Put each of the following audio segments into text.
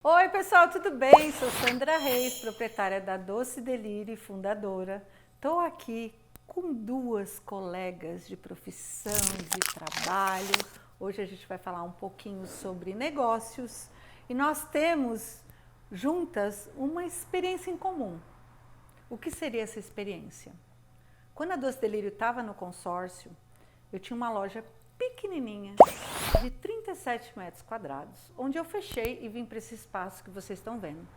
Oi pessoal, tudo bem? Sou Sandra Reis, proprietária da Doce Delírio e fundadora. Estou aqui com duas colegas de profissão, de trabalho. Hoje a gente vai falar um pouquinho sobre negócios e nós temos juntas uma experiência em comum. O que seria essa experiência? Quando a Doce Delírio estava no consórcio, eu tinha uma loja pequenininha de 37 metros quadrados, onde eu fechei e vim para esse espaço que vocês estão vendo.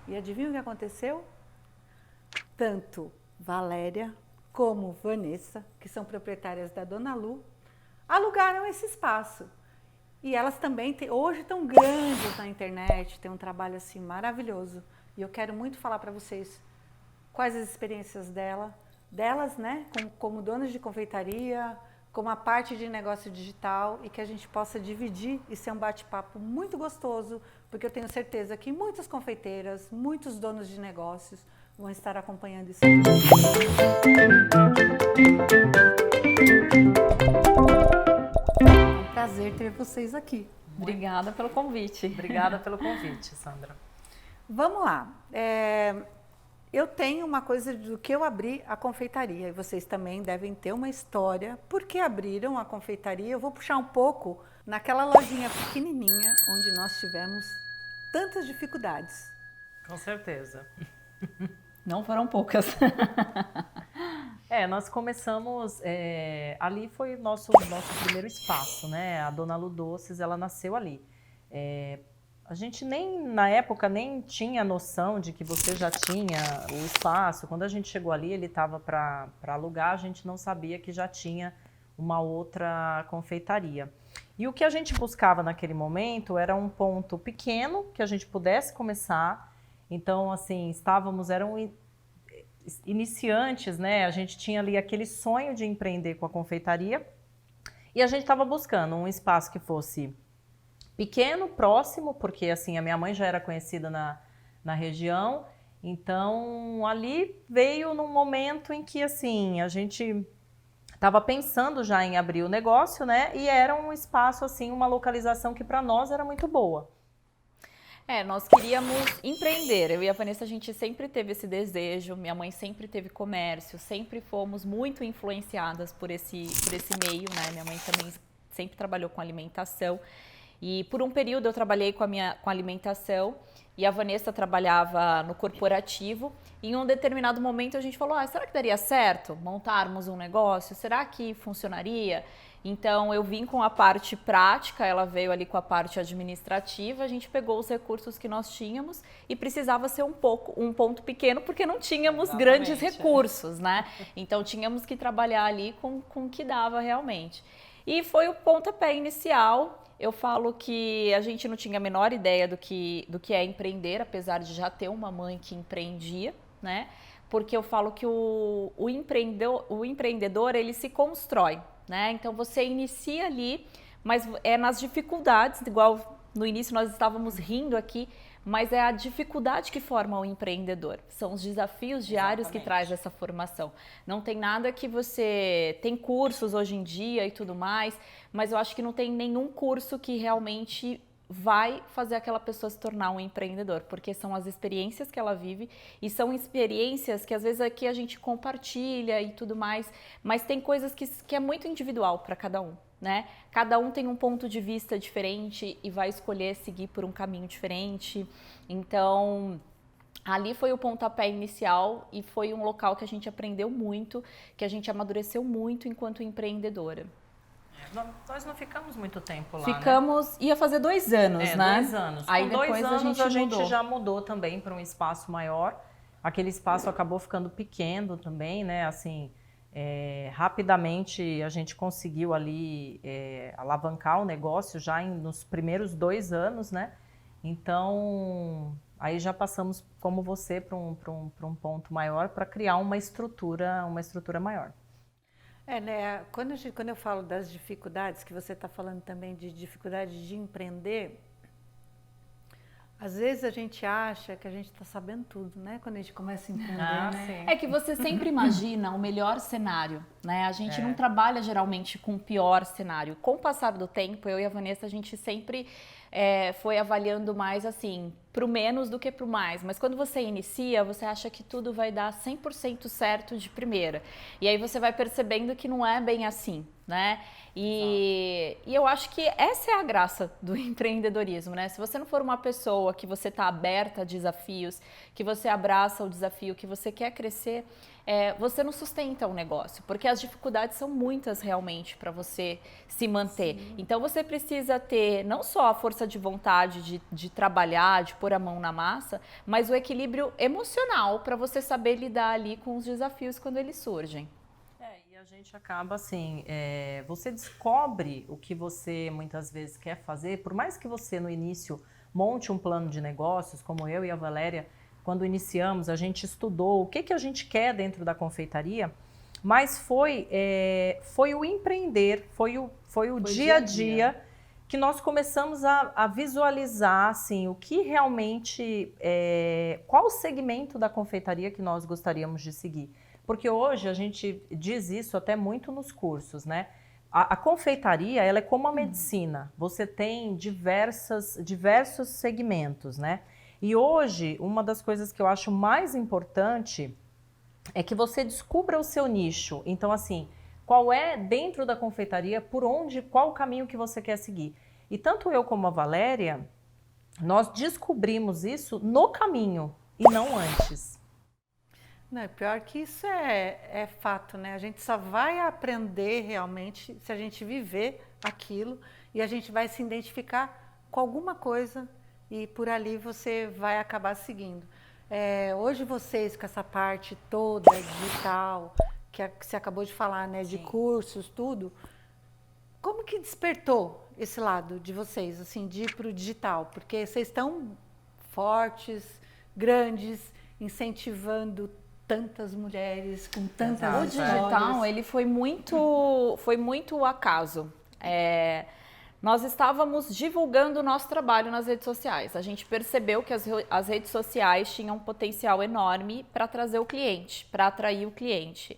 E adivinha o que aconteceu? Tanto Valéria como Vanessa, que são proprietárias da Dona Lu, alugaram esse espaço. E elas também hoje estão grandes na internet, têm um trabalho assim maravilhoso. E eu quero muito falar para vocês quais as experiências delas, né, como donas de confeitaria, como a parte de negócio digital e que a gente possa dividir e ser um bate-papo muito gostoso, porque eu tenho certeza que muitas confeiteiras, muitos donos de negócios vão estar acompanhando isso aqui. É um prazer ter vocês aqui. Obrigada pelo convite. Obrigada pelo convite, Sandra. Vamos lá. Eu tenho uma coisa do que eu abri a confeitaria e vocês também devem ter uma história. Por que abriram a confeitaria? Eu vou puxar um pouco naquela lojinha pequenininha onde nós tivemos tantas dificuldades. Com certeza. Não foram poucas. Nós começamos, ali foi o nosso primeiro espaço, né? A Dona Lu Doces, ela nasceu ali. A gente na época, nem tinha noção de que você já tinha o espaço. Quando a gente chegou ali, ele estava para alugar, a gente não sabia que já tinha uma outra confeitaria. E o que a gente buscava naquele momento era um ponto pequeno, que a gente pudesse começar. Então, assim, eram iniciantes, né? A gente tinha ali aquele sonho de empreender com a confeitaria. E a gente estava buscando um espaço que fosse pequeno, próximo, porque assim a minha mãe já era conhecida na região, então ali veio num momento em que assim a gente estava pensando já em abrir o negócio, né? E era um espaço assim, uma localização que para nós era muito boa. Nós queríamos empreender. Eu e a Vanessa, a gente sempre teve esse desejo. Minha mãe sempre teve comércio, sempre fomos muito influenciadas por esse meio, né? Minha mãe também sempre trabalhou com alimentação. E por um período eu trabalhei com a alimentação e a Vanessa trabalhava no corporativo. E em um determinado momento a gente falou, será que daria certo montarmos um negócio? Será que funcionaria? Então eu vim com a parte prática, ela veio ali com a parte administrativa, a gente pegou os recursos que nós tínhamos e precisava ser um ponto pequeno porque não tínhamos grandes recursos, né? Então tínhamos que trabalhar ali com o que dava realmente. E foi o pontapé inicial. Eu falo que a gente não tinha a menor ideia do que é empreender, apesar de já ter uma mãe que empreendia, né? Porque eu falo que o empreendedor, ele se constrói, né? Então você inicia ali, mas é nas dificuldades, igual no início nós estávamos rindo aqui, mas é a dificuldade que forma o empreendedor. São os desafios diários que traz essa formação. Não tem nada que você... Tem cursos hoje em dia e tudo mais, mas eu acho que não tem nenhum curso que realmente vai fazer aquela pessoa se tornar um empreendedor, porque são as experiências que ela vive e são experiências que às vezes aqui a gente compartilha e tudo mais, mas tem coisas que é muito individual para cada um. Né? Cada um tem um ponto de vista diferente e vai escolher seguir por um caminho diferente. Então, ali foi o pontapé inicial e foi um local que a gente aprendeu muito, que a gente amadureceu muito enquanto empreendedora. Nós não ficamos muito tempo lá, Ficamos, né? Ia fazer 2 anos, né? 2 anos. Aí Com depois 2 anos a gente já mudou também para um espaço maior. Aquele espaço acabou ficando pequeno também, né? Assim... rapidamente a gente conseguiu ali alavancar o negócio já nos primeiros 2 anos, né? Então, aí já passamos, como você, para um ponto maior para criar uma estrutura maior. Né? Quando eu falo das dificuldades, que você está falando também de dificuldade de empreender, às vezes a gente acha que a gente está sabendo tudo, né? Quando a gente começa a empreender, né? Sim. É que você sempre imagina o melhor cenário, né? A gente não trabalha geralmente com o pior cenário. Com o passar do tempo, eu e a Vanessa, a gente sempre foi avaliando mais assim, pro menos do que pro mais. Mas quando você inicia, você acha que tudo vai dar 100% certo de primeira. E aí você vai percebendo que não é bem assim, né? E eu acho que essa é a graça do empreendedorismo, né? Se você não for uma pessoa que você está aberta a desafios, que você abraça o desafio, que você quer crescer, você não sustenta o negócio, porque as dificuldades são muitas realmente para você se manter. Sim. Então você precisa ter não só a força de vontade de trabalhar, de pôr a mão na massa, mas o equilíbrio emocional para você saber lidar ali com os desafios quando eles surgem. E a gente acaba assim, você descobre o que você muitas vezes quer fazer, por mais que você no início monte um plano de negócios, como eu e a Valéria, quando iniciamos, a gente estudou o que a gente quer dentro da confeitaria, mas foi o empreender, foi o dia a dia que nós começamos a visualizar assim, o que realmente, qual o segmento da confeitaria que nós gostaríamos de seguir. Porque hoje a gente diz isso até muito nos cursos, né? A confeitaria, ela é como a medicina, você tem diversos segmentos, né? E hoje, uma das coisas que eu acho mais importante é que você descubra o seu nicho. Então, assim, qual é dentro da confeitaria, qual o caminho que você quer seguir. E tanto eu como a Valéria, nós descobrimos isso no caminho e não antes. Não, pior que isso é fato, né? A gente só vai aprender realmente se a gente viver aquilo e a gente vai se identificar com alguma coisa e por ali você vai acabar seguindo. Hoje vocês com essa parte toda digital, que você acabou de falar, né? De cursos, tudo, como que despertou esse lado de vocês, assim, de ir para o digital? Porque vocês estão fortes, grandes, incentivando tantas mulheres com tantas histórias. O digital, ele foi muito acaso. Nós estávamos divulgando o nosso trabalho nas redes sociais. A gente percebeu que as redes sociais tinham um potencial enorme para trazer o cliente, para atrair o cliente.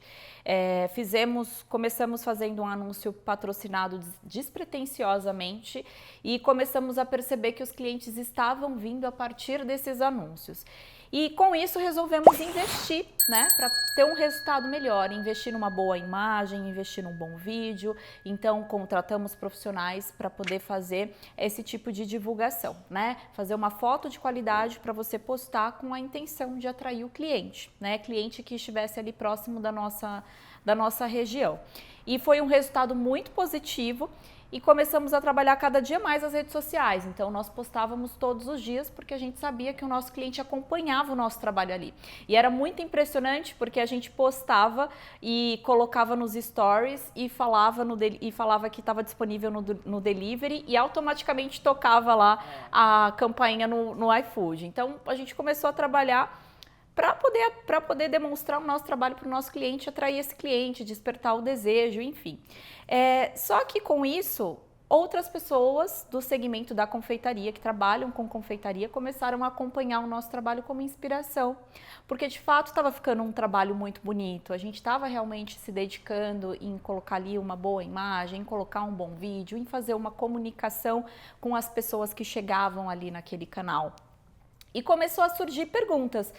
Começamos fazendo um anúncio patrocinado despretensiosamente e começamos a perceber que os clientes estavam vindo a partir desses anúncios. E com isso resolvemos investir, né, para ter um resultado melhor, investir numa boa imagem, investir num bom vídeo. Então contratamos profissionais para poder fazer esse tipo de divulgação, né? Fazer uma foto de qualidade para você postar com a intenção de atrair o cliente, né? Cliente que estivesse ali próximo da nossa região. E foi um resultado muito positivo. E começamos a trabalhar cada dia mais as redes sociais. Então, nós postávamos todos os dias porque a gente sabia que o nosso cliente acompanhava o nosso trabalho ali. E era muito impressionante porque a gente postava e colocava nos stories e falava que estava disponível no delivery e automaticamente tocava lá a campainha no iFood. Então, a gente começou a trabalhar para poder demonstrar o nosso trabalho para o nosso cliente, atrair esse cliente, despertar o desejo, enfim. Só que com isso, outras pessoas do segmento da confeitaria, que trabalham com confeitaria, começaram a acompanhar o nosso trabalho como inspiração, porque de fato estava ficando um trabalho muito bonito, a gente estava realmente se dedicando em colocar ali uma boa imagem, em colocar um bom vídeo, em fazer uma comunicação com as pessoas que chegavam ali naquele canal. E começou a surgir perguntas.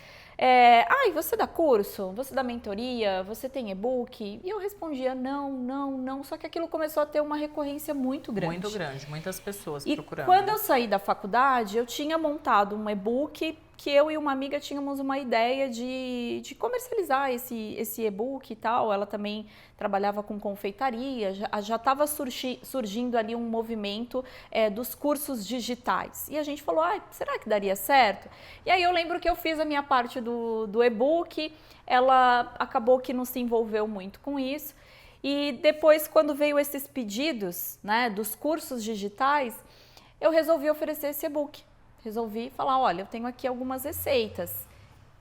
Você dá curso? Você dá mentoria? Você tem e-book? E eu respondia não. Só que aquilo começou a ter uma recorrência muito grande. Muito grande, muitas pessoas procurando. E quando eu saí da faculdade, eu tinha montado um e-book que eu e uma amiga tínhamos uma ideia de comercializar esse e-book e tal. Ela também trabalhava com confeitaria, já estava surgindo ali um movimento dos cursos digitais. E a gente falou, será que daria certo? E aí eu lembro que eu fiz a minha parte do e-book, ela acabou que não se envolveu muito com isso. E depois, quando veio esses pedidos, né, dos cursos digitais, eu resolvi oferecer esse e-book. Resolvi falar, olha, eu tenho aqui algumas receitas.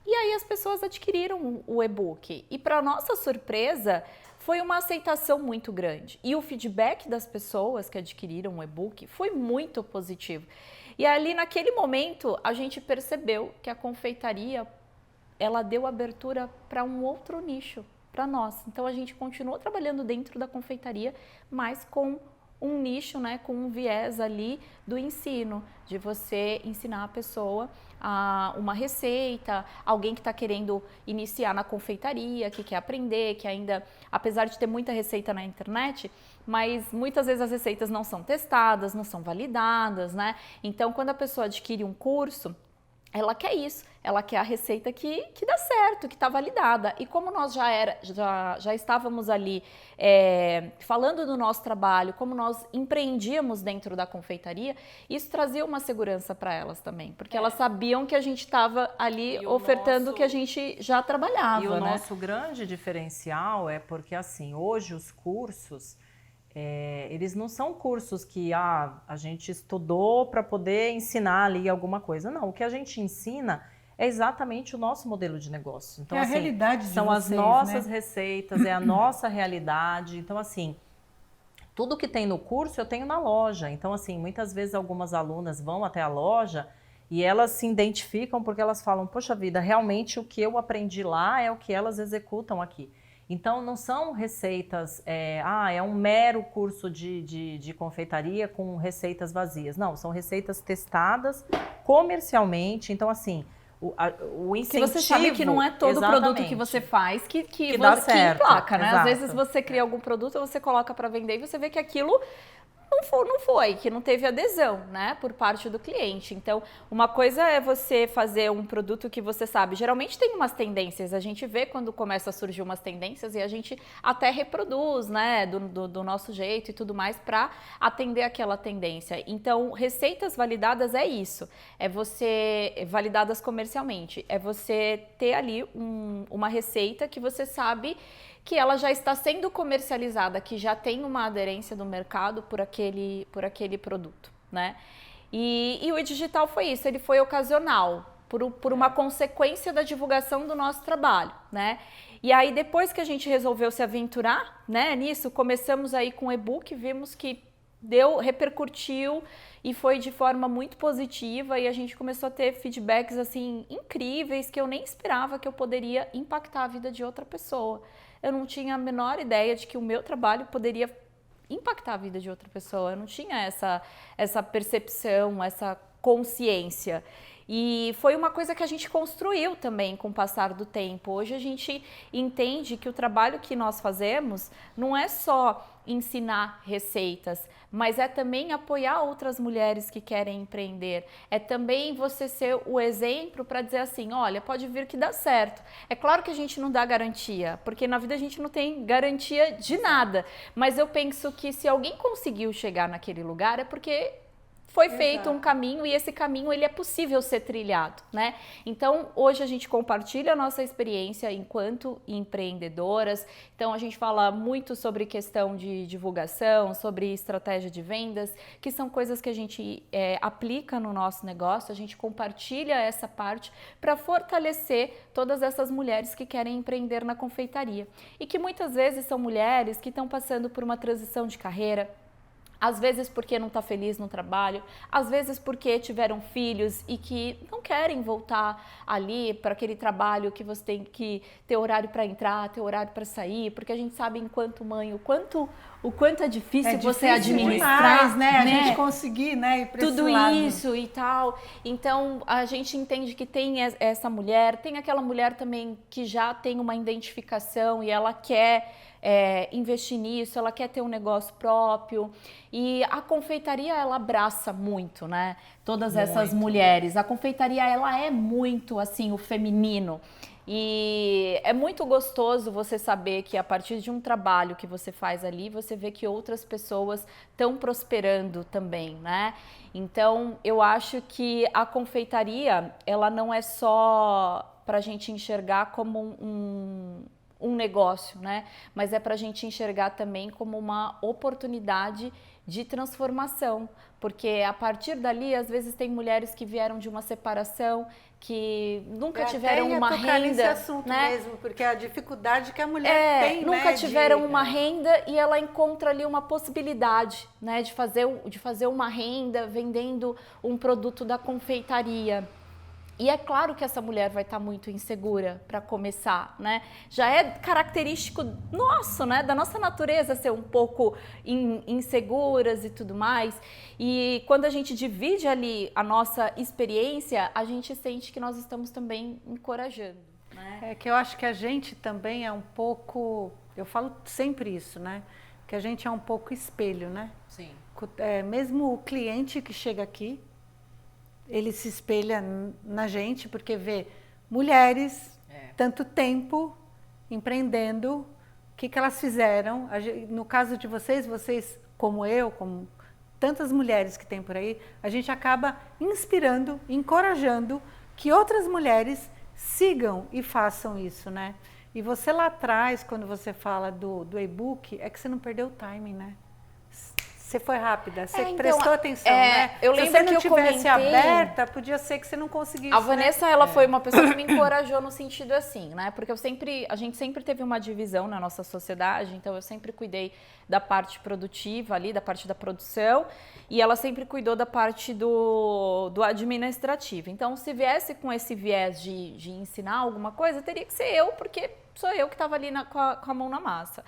E aí as pessoas adquiriram o e-book. E para nossa surpresa, foi uma aceitação muito grande. E o feedback das pessoas que adquiriram o e-book foi muito positivo. E ali, naquele momento, a gente percebeu que a confeitaria, ela deu abertura para um outro nicho, para nós. Então, a gente continuou trabalhando dentro da confeitaria, mas com um nicho, né, com um viés ali do ensino, de você ensinar a pessoa uma receita, alguém que está querendo iniciar na confeitaria, que quer aprender, que ainda, apesar de ter muita receita na internet, mas muitas vezes as receitas não são testadas, não são validadas, né? Então, quando a pessoa adquire um curso, ela quer isso, ela quer a receita que dá certo, que está validada. E como nós já estávamos ali falando do nosso trabalho, como nós empreendíamos dentro da confeitaria, isso trazia uma segurança para elas também, porque elas sabiam que a gente estava ali ofertando o que a gente já trabalhava. E o nosso grande diferencial é porque, assim, hoje os cursos... eles não são cursos que a gente estudou para poder ensinar ali alguma coisa. Não, o que a gente ensina é exatamente o nosso modelo de negócio. Então, é a assim, realidade de são vocês, as nossas né? receitas, é a nossa realidade. Então, assim, tudo que tem no curso eu tenho na loja. Então, assim, muitas vezes algumas alunas vão até a loja e elas se identificam porque elas falam, poxa vida, realmente o que eu aprendi lá é o que elas executam aqui. Então, não são receitas, é um mero curso de confeitaria com receitas vazias. Não, são receitas testadas comercialmente. Então, assim, o incentivo... Que você sabe que não é todo produto que você faz que dá certo, emplaca, né? exato. Às vezes você cria algum produto, você coloca para vender e você vê que aquilo... não foi, que não teve adesão, né, por parte do cliente. Então, uma coisa é você fazer um produto que você sabe, geralmente tem umas tendências, a gente vê quando começa a surgir umas tendências e a gente até reproduz, né, do nosso jeito e tudo mais para atender aquela tendência. Então, receitas validadas é isso, é você, validadas comercialmente, é você ter ali uma receita que você sabe que ela já está sendo comercializada, que já tem uma aderência do mercado por aquele produto, né? E o digital foi isso, ele foi ocasional, por uma consequência da divulgação do nosso trabalho, né? E aí, depois que a gente resolveu se aventurar, né, nisso, começamos aí com e-book, vimos que repercutiu e foi de forma muito positiva e a gente começou a ter feedbacks, assim, incríveis, que eu nem esperava que eu poderia impactar a vida de outra pessoa. Eu não tinha a menor ideia de que o meu trabalho poderia impactar a vida de outra pessoa. Eu não tinha essa percepção, essa consciência. E foi uma coisa que a gente construiu também com o passar do tempo. Hoje a gente entende que o trabalho que nós fazemos não é só ensinar receitas, mas é também apoiar outras mulheres que querem empreender. É também você ser o exemplo para dizer assim, olha, pode vir que dá certo. É claro que a gente não dá garantia, porque na vida a gente não tem garantia de nada. Mas eu penso que se alguém conseguiu chegar naquele lugar é porque foi feito um caminho e esse caminho ele é possível ser trilhado, né? Então, hoje a gente compartilha a nossa experiência enquanto empreendedoras. Então, a gente fala muito sobre questão de divulgação, sobre estratégia de vendas, que são coisas que a gente aplica no nosso negócio. A gente compartilha essa parte para fortalecer todas essas mulheres que querem empreender na confeitaria. E que muitas vezes são mulheres que estão passando por uma transição de carreira, às vezes porque não está feliz no trabalho, às vezes porque tiveram filhos e que não querem voltar ali para aquele trabalho que você tem que ter horário para entrar, ter horário para sair, porque a gente sabe, enquanto mãe, o quanto é difícil você administrar, demais, né? A gente conseguir, né, ir para tudo esse lado. isso e tal. Então, a gente entende que tem essa mulher, tem aquela mulher também que já tem uma identificação e ela quer investir nisso, ela quer ter um negócio próprio. E a confeitaria, ela abraça muito, né? Todas essas mulheres. A confeitaria, ela é muito, assim, o feminino. E é muito gostoso você saber que a partir de um trabalho que você faz ali, você vê que outras pessoas estão prosperando também, né? Então, eu acho que a confeitaria, ela não é só para a gente enxergar como um negócio, né? Mas é para a gente enxergar também como uma oportunidade de transformação, porque a partir dali, às vezes tem mulheres que vieram de uma separação, que nunca tiveram uma renda, nesse assunto, né? Mesmo, porque a dificuldade que a mulher tem, nunca né, tiveram uma renda e ela encontra ali uma possibilidade, né, de fazer uma renda vendendo um produto da confeitaria. E é claro que essa mulher vai estar muito insegura para começar, né? Já é característico nosso, né? Da nossa natureza ser um pouco inseguras e tudo mais. E quando a gente divide ali a nossa experiência, a gente sente que nós estamos também encorajando, né? É que eu acho que a gente também é um pouco, eu falo sempre isso, né? Que a gente é um pouco espelho, né? Sim. Mesmo o cliente que chega aqui, ele se espelha na gente, porque vê mulheres tanto tempo empreendendo, o que elas fizeram. No caso de vocês, como eu, como tantas mulheres que tem por aí, a gente acaba inspirando, encorajando que outras mulheres sigam e façam isso, né? E você lá atrás, quando você fala do e-book, é que você não perdeu o timing, né? Você foi rápida, você prestou atenção, né? Eu Se lembro você não que eu tivesse comentei, aberta, podia ser que você não conseguisse. A Vanessa, ela foi uma pessoa que me encorajou no sentido assim, né? Porque a gente sempre teve uma divisão na nossa sociedade, então eu sempre cuidei da parte produtiva ali, da parte da produção, e ela sempre cuidou da parte do administrativo. Então, se viesse com esse viés de ensinar alguma coisa, teria que ser eu, porque sou eu que estava ali com a mão na massa.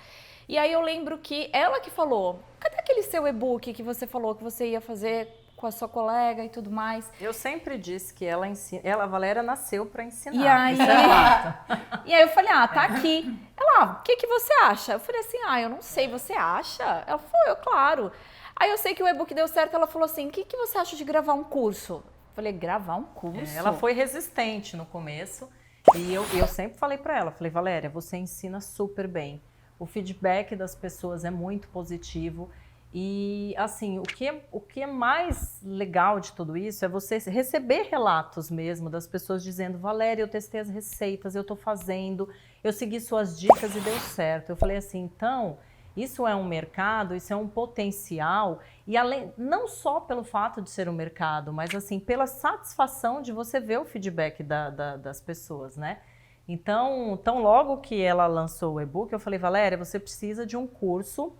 E aí eu lembro que ela que falou, cadê aquele seu e-book que você falou que você ia fazer com a sua colega e tudo mais? Eu sempre disse que ela ensina, a Valéria nasceu para ensinar. E aí, isso é fato. E aí eu falei, tá aqui. Ela, o que você acha? Eu falei assim, eu não sei, você acha? Ela falou, claro. Aí eu sei que o e-book deu certo, ela falou assim, o que você acha de gravar um curso? Eu falei, gravar um curso? Ela foi resistente no começo e eu sempre falei para ela, falei, Valéria, você ensina super bem. O feedback das pessoas é muito positivo e, assim, o que é mais legal de tudo isso é você receber relatos mesmo das pessoas dizendo, Valéria, eu testei as receitas, eu tô fazendo, eu segui suas dicas e deu certo. Eu falei assim, então, isso é um mercado, isso é um potencial e além, não só pelo fato de ser um mercado, mas, assim, pela satisfação de você ver o feedback das pessoas, né? Então, tão logo que ela lançou o e-book, eu falei, Valéria, você precisa de um curso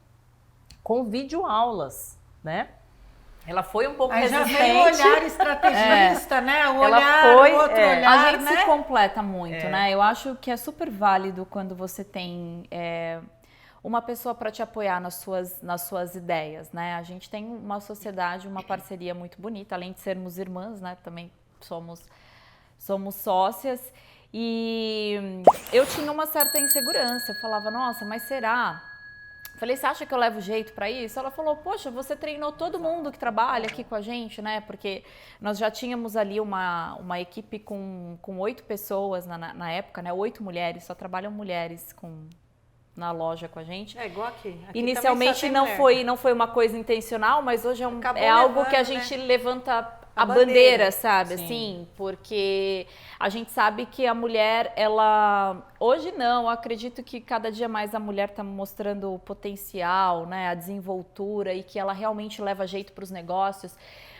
com videoaulas, né? Ela foi um pouco resistente. Já veio o olhar estrategista, né? O outro olhar, a gente né? se completa muito, né? Eu acho que é super válido quando você tem uma pessoa para te apoiar nas suas ideias, né? A gente tem uma sociedade, uma parceria muito bonita, além de sermos irmãs, né? Também somos sócias. E eu tinha uma certa insegurança, eu falava, nossa, mas será? Falei, você acha que eu levo jeito para isso? Ela falou, poxa, você treinou todo mundo que trabalha aqui com a gente, né? Porque nós já tínhamos ali uma equipe com 8 pessoas na época, né? 8 mulheres, só trabalham mulheres na loja com a gente. É igual aqui. Inicialmente não foi uma coisa intencional, mas hoje é algo que a gente levanta a bandeira, sabe? Sim. Assim, porque a gente sabe que a mulher, ela... Hoje não, eu acredito que cada dia mais a mulher está mostrando o potencial, né? A desenvoltura e que ela realmente leva jeito para os negócios.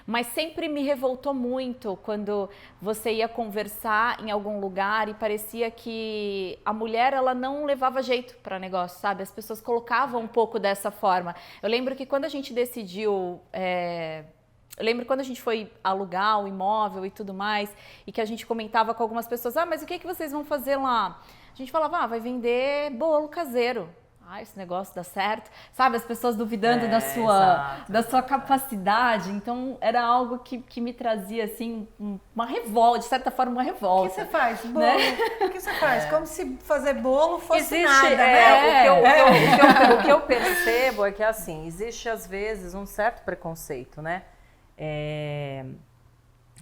Mas sempre me revoltou muito quando você ia conversar em algum lugar e parecia que a mulher, ela não levava jeito para negócio, sabe? As pessoas colocavam um pouco dessa forma. Eu lembro que quando a gente decidiu... Eu lembro quando a gente foi alugar o imóvel e tudo mais, e que a gente comentava com algumas pessoas, mas o que vocês vão fazer lá? A gente falava, vai vender bolo caseiro. Esse negócio dá certo. Sabe, as pessoas duvidando da sua capacidade. Então, era algo que me trazia, assim, uma revolta, de certa forma, uma revolta. O que você faz? Bolo? Né? O que você faz? Como se fazer bolo fosse Existe, nada, né? O que eu percebo é que, assim, existe, às vezes, um certo preconceito, né?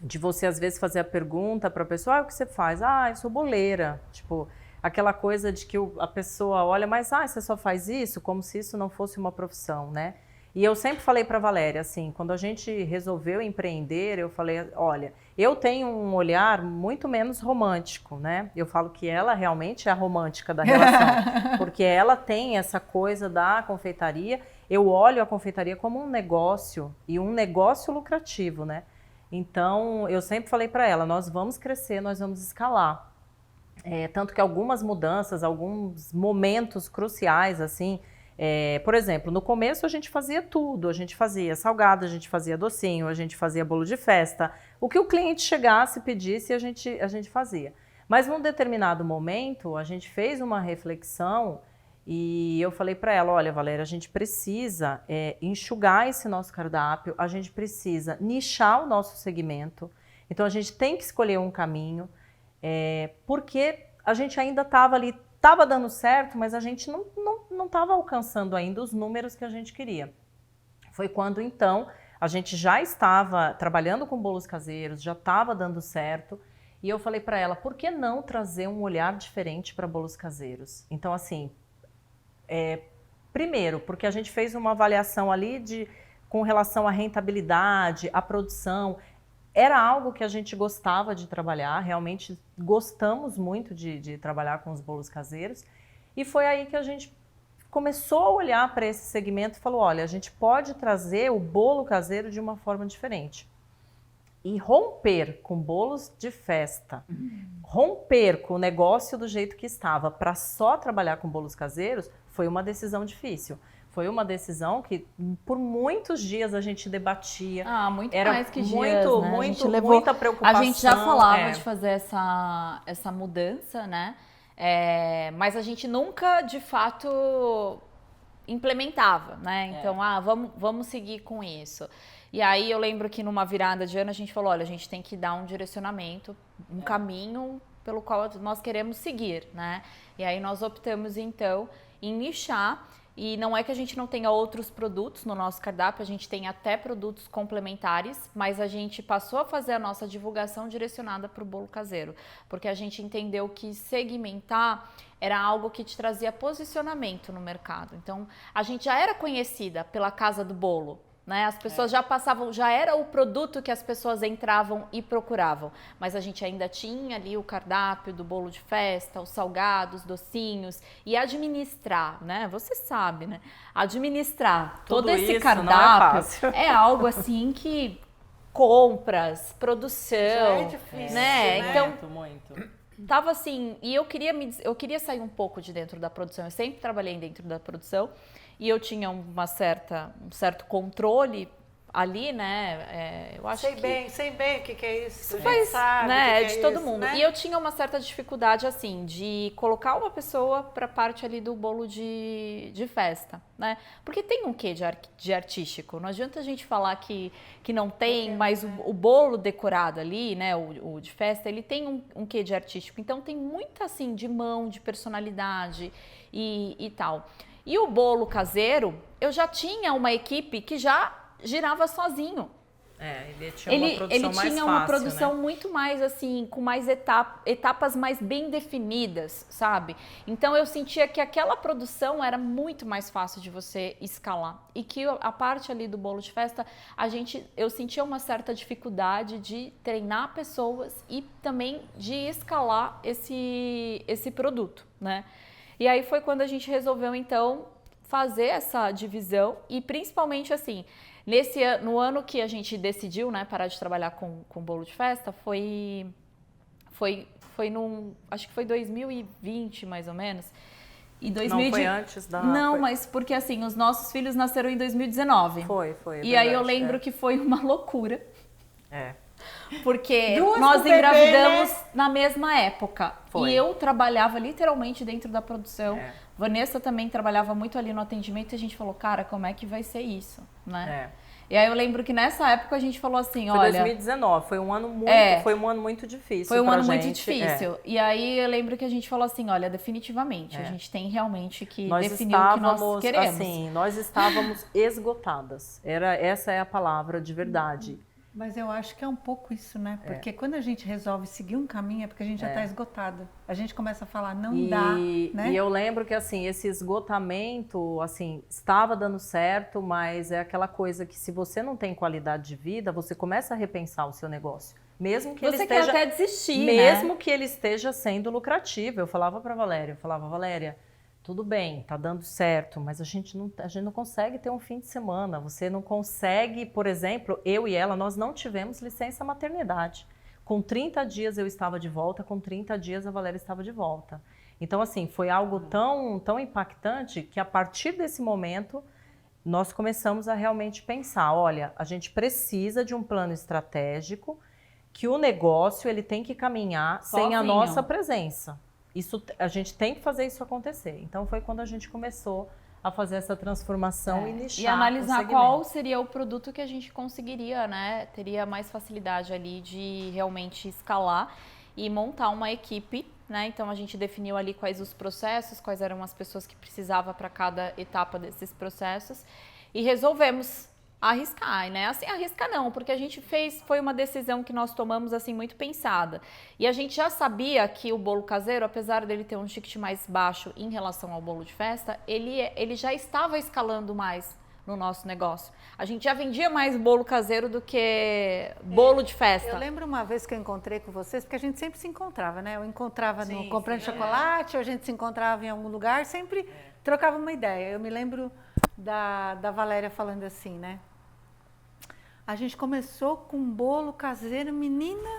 De você, às vezes, fazer a pergunta para a pessoa, o que você faz? Eu sou boleira. Tipo, aquela coisa de que a pessoa olha, mas você só faz isso? Como se isso não fosse uma profissão, né? E eu sempre falei para a Valéria, assim, quando a gente resolveu empreender, eu falei, olha, eu tenho um olhar muito menos romântico, né? Eu falo que ela realmente é a romântica da relação, porque ela tem essa coisa da confeitaria. Eu olho a confeitaria como um negócio e um negócio lucrativo, né? Então, eu sempre falei para ela, nós vamos crescer, nós vamos escalar. Tanto que algumas mudanças, alguns momentos cruciais, assim, Por exemplo, no começo a gente fazia tudo, a gente fazia salgado, a gente fazia docinho, a gente fazia bolo de festa. O que o cliente chegasse, pedisse, a gente fazia. Mas num determinado momento, a gente fez uma reflexão e eu falei para ela, olha, Valéria, a gente precisa enxugar esse nosso cardápio, a gente precisa nichar o nosso segmento. Então a gente tem que escolher um caminho, porque a gente ainda estava ali, estava dando certo, mas a gente não estava alcançando ainda os números que a gente queria. Foi quando, então, a gente já estava trabalhando com bolos caseiros, já estava dando certo, e eu falei para ela, por que não trazer um olhar diferente para bolos caseiros? Então, assim, primeiro, porque a gente fez uma avaliação ali com relação à rentabilidade, à produção. Era algo que a gente gostava de trabalhar, realmente gostamos muito de trabalhar com os bolos caseiros. E foi aí que a gente começou a olhar para esse segmento e falou, olha, a gente pode trazer o bolo caseiro de uma forma diferente. E romper com bolos de festa, romper com o negócio do jeito que estava para só trabalhar com bolos caseiros, foi uma decisão difícil. Foi uma decisão que por muitos dias a gente debatia. Muito era mais que muito, dias, né? muita preocupação. A gente já falava de fazer essa mudança, né? Mas a gente nunca, de fato, implementava, né? Então, vamos seguir com isso. E aí eu lembro que numa virada de ano a gente falou, olha, a gente tem que dar um direcionamento, um caminho pelo qual nós queremos seguir, né? E aí nós optamos, então, em nichar. E não é que a gente não tenha outros produtos no nosso cardápio, a gente tem até produtos complementares, mas a gente passou a fazer a nossa divulgação direcionada para o bolo caseiro, porque a gente entendeu que segmentar era algo que te trazia posicionamento no mercado. Então, a gente já era conhecida pela Casa do Bolo, né? As pessoas já passavam, já era o produto que as pessoas entravam e procuravam, mas a gente ainda tinha ali o cardápio do bolo de festa, os salgados, docinhos, e administrar, né? Você sabe, né? Administrar todo esse cardápio é algo assim que compras, produção, já é difícil, né? Então, muito. Tava assim, e eu queria sair um pouco de dentro da produção. Eu sempre trabalhei dentro da produção e eu tinha um certo controle ali, né? Eu acho sei bem o que é isso. Isso faz, né? De todo mundo. Né? E eu tinha uma certa dificuldade, assim, de colocar uma pessoa para parte ali do bolo de festa, né? Porque tem um quê de artístico. Não adianta a gente falar que não tem, mas o bolo decorado ali, né? O de festa, ele tem um quê de artístico. Então tem muito, assim, de mão, de personalidade e tal. E o bolo caseiro, eu já tinha uma equipe que já girava sozinho. Ele tinha uma produção né? Muito mais assim, com mais etapas mais bem definidas, sabe? Então eu sentia que aquela produção era muito mais fácil de você escalar. E que a parte ali do bolo de festa, eu sentia uma certa dificuldade de treinar pessoas e também de escalar esse produto, né? E aí foi quando a gente resolveu, então, fazer essa divisão e principalmente assim, no ano que a gente decidiu, né, parar de trabalhar com bolo de festa, acho que foi 2020 mais ou menos. E 2020, não foi antes da... Não, foi... mas porque assim, os nossos filhos nasceram em 2019. Foi. E aí eu lembro que foi uma loucura. Porque Duas nós bebê, engravidamos, né? Na mesma época. Foi. E eu trabalhava literalmente dentro da produção. Vanessa também trabalhava muito ali no atendimento e a gente falou, cara, como é que vai ser isso, né? E aí eu lembro que nessa época a gente falou assim, foi olha... 2019, foi um ano muito difícil. Foi um ano muito difícil. E aí eu lembro que a gente falou assim, olha, definitivamente, a gente tem realmente que definir o que nós queremos. Assim, nós estávamos esgotadas. Essa é a palavra de verdade. Mas eu acho que é um pouco isso, né? Porque quando a gente resolve seguir um caminho é porque a gente já está esgotada. A gente começa a falar, não dá, né? E eu lembro que, assim, esse esgotamento, assim, estava dando certo, mas é aquela coisa que se você não tem qualidade de vida, você começa a repensar o seu negócio. Mesmo que você quer até desistir, mesmo que ele esteja sendo lucrativo. Eu falava para Valéria, tudo bem, tá dando certo, mas a gente não consegue ter um fim de semana. Você não consegue, por exemplo, eu e ela, nós não tivemos licença maternidade. com 30 dias eu estava de volta, com 30 dias a Valéria estava de volta. Então, assim, foi algo tão impactante que a partir desse momento nós começamos a realmente pensar, olha, a gente precisa de um plano estratégico que o negócio ele tem que caminhar sem a nossa presença. Isso, a gente tem que fazer isso acontecer. Então foi quando a gente começou a fazer essa transformação e nichar e analisar o qual seria o produto que a gente conseguiria, né? Teria mais facilidade ali de realmente escalar e montar uma equipe, né? Então a gente definiu ali quais os processos, quais eram as pessoas que precisava para cada etapa desses processos e resolvemos arriscar, né? Assim, arriscar não, porque a gente foi uma decisão que nós tomamos assim muito pensada. E a gente já sabia que o bolo caseiro, apesar dele ter um ticket mais baixo em relação ao bolo de festa, ele já estava escalando mais no nosso negócio. A gente já vendia mais bolo caseiro do que bolo de festa. Eu lembro uma vez que eu encontrei com vocês, porque a gente sempre se encontrava, né? Eu encontrava comprando chocolate, ou a gente se encontrava em algum lugar, sempre trocava uma ideia. Eu me lembro da Valéria falando assim, né? A gente começou com um bolo caseiro, menina.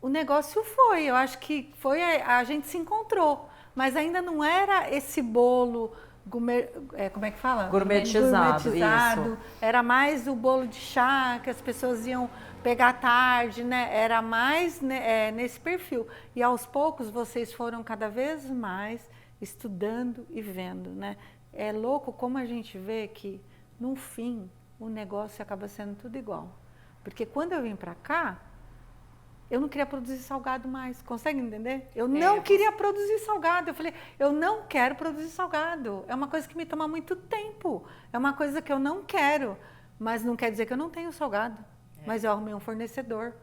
O negócio foi, eu acho que foi, a gente se encontrou, mas ainda não era esse bolo, como é que fala? Gourmetizado, isso. Era mais o bolo de chá, que as pessoas iam pegar à tarde, né? Era mais nesse perfil. E aos poucos vocês foram cada vez mais estudando e vendo, né? É louco como a gente vê que, no fim, o negócio acaba sendo tudo igual. Porque quando eu vim para cá, eu não queria produzir salgado mais. Consegue entender? Eu não queria produzir salgado. Eu falei, eu não quero produzir salgado. É uma coisa que me toma muito tempo. É uma coisa que eu não quero. Mas não quer dizer que eu não tenho salgado. Mas eu arrumei um fornecedor.